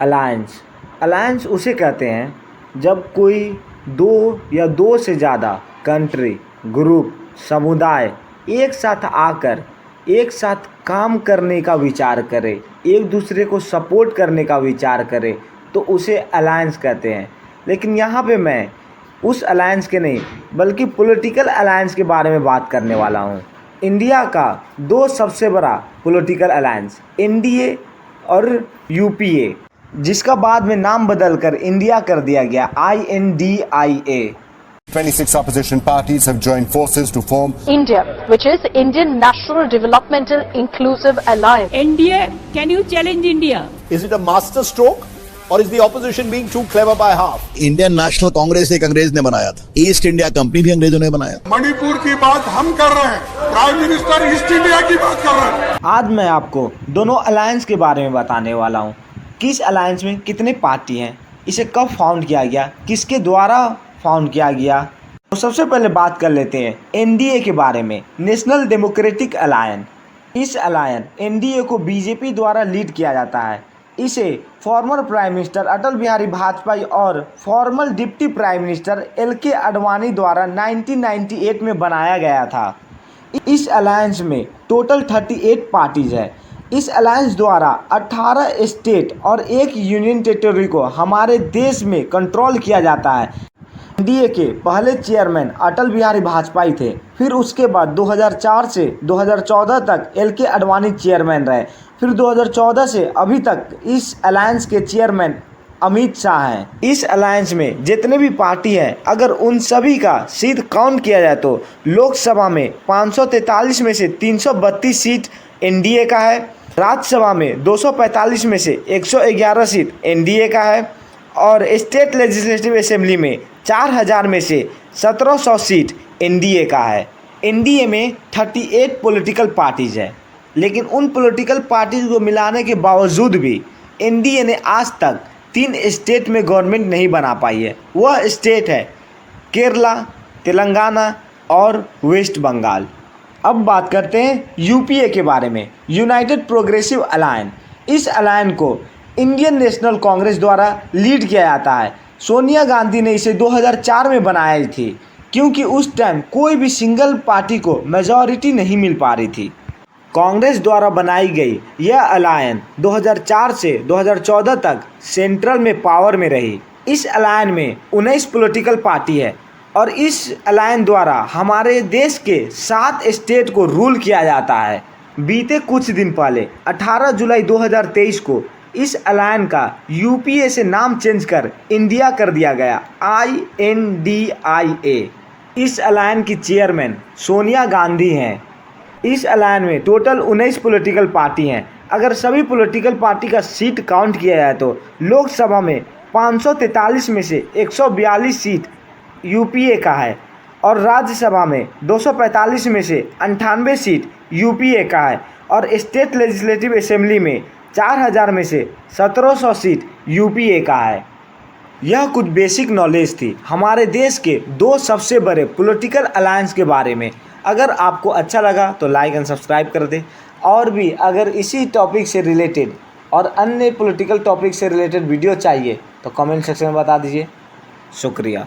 Alliance alliance उसे कहते हैं जब कोई दो या दो से ज़्यादा कंट्री, ग्रुप, समुदाय एक साथ आकर एक साथ काम करने का विचार करे, एक दूसरे को सपोर्ट करने का विचार करे, तो उसे अलायंस कहते हैं। लेकिन यहाँ पे मैं उस अलायंस के नहीं बल्कि पॉलिटिकल अलायंस के बारे में बात करने वाला हूँ। इंडिया का दो सबसे बड़ा पॉलिटिकल अलायंस एनडीए और यूपीए, जिसका बाद में नाम बदलकर इंडिया कर दिया गया, INDIA। 26 opposition parties have joined forces to form India, which is Indian National Developmental Inclusive Alliance. NDA, can you challenge India? Is it a master stroke or is the opposition being too clever by half? Indian national Congress एक अंग्रेज ने बनाया था, east India company भी अंग्रेजों ने बनाया। मणिपुर की बात हम कर रहे हैं, प्राइम मिनिस्टर ईस्ट इंडिया की बात कर रहे हैं। आज मैं आपको दोनों अलायंस के बारे में बताने वाला हूँ। किस अलायंस में कितने पार्टी हैं, इसे कब फाउंड किया गया, किसके द्वारा फाउंड किया गया। तो सबसे पहले बात कर लेते हैं एनडीए के बारे में, नेशनल डेमोक्रेटिक अलायंस। इस अलायंस एनडीए को बीजेपी द्वारा लीड किया जाता है। इसे former prime minister Atal Bihari Vajpayee और farmer deputy prime minister LK Advani द्वारा 1998 में बनाया गया था। इस अलायंस में टोटल 38 पार्टीज है। इस अलायंस द्वारा 18 स्टेट और एक यूनियन टेरिटरी को हमारे देश में कंट्रोल किया जाता है। एनडीए के पहले चेयरमैन अटल बिहारी वाजपेयी थे, फिर उसके बाद 2004 से 2014 तक LK आडवाणी चेयरमैन रहे, फिर 2014 से अभी तक इस अलायंस के चेयरमैन अमित शाह हैं। इस अलायंस में जितने भी पार्टी हैं, अगर उन सभी का सीट काउंट किया जाए तो लोकसभा में 543 में से 332 सीट एनडीए का है, राज्यसभा में 245 में से 111 सीट एनडीए का है और स्टेट लेजिस्लेटिव असेंबली में 4000 में से 1700 सीट एनडीए का है। एनडीए में 38 पॉलिटिकल पार्टीज है, लेकिन उन पॉलिटिकल पार्टीज को मिलाने के बावजूद भी एनडीए ने आज तक 3 स्टेट में गवर्नमेंट नहीं बना पाई है। वह स्टेट है केरला, तेलंगाना और वेस्ट बंगाल। अब बात करते हैं यूपीए के बारे में, यूनाइटेड प्रोग्रेसिव अलायंस। इस अलायंस को इंडियन नेशनल कांग्रेस द्वारा लीड किया जाता है। सोनिया गांधी ने इसे 2004 में बनाई थी, क्योंकि उस टाइम कोई भी सिंगल पार्टी को मेजॉरिटी नहीं मिल पा रही थी। कांग्रेस द्वारा बनाई गई यह अलायंस 2004 से 2014 तक सेंट्रल में पावर में रही। इस अलायंस में 19 पॉलिटिकल पार्टी है और इस अलायंस द्वारा हमारे देश के 7 स्टेट को रूल किया जाता है। बीते कुछ दिन पहले 18 जुलाई 2023 को इस अलायंस का यूपीए से नाम चेंज कर इंडिया कर दिया गया, INDIA। इस अलायंस की चेयरमैन सोनिया गांधी हैं। इस अलायंस में टोटल 19 पॉलिटिकल पार्टी हैं। अगर सभी पॉलिटिकल पार्टी का सीट काउंट किया जाए तो लोकसभा में 543 में से 142 सीट यूपीए का है और राज्यसभा में 245 में से 98 सीट यूपीए का है और स्टेट लेजिस्लेटिव असेंबली में 4000 में से 1700 सीट यूपीए का है। यह कुछ बेसिक नॉलेज थी हमारे देश के दो सबसे बड़े पॉलिटिकल अलायंस के बारे में। अगर आपको अच्छा लगा तो लाइक एंड सब्सक्राइब कर दें, और भी अगर इसी टॉपिक से रिलेटेड और अन्य पॉलिटिकल टॉपिक से रिलेटेड वीडियो चाहिए तो कमेंट सेक्शन में बता दीजिए। शुक्रिया।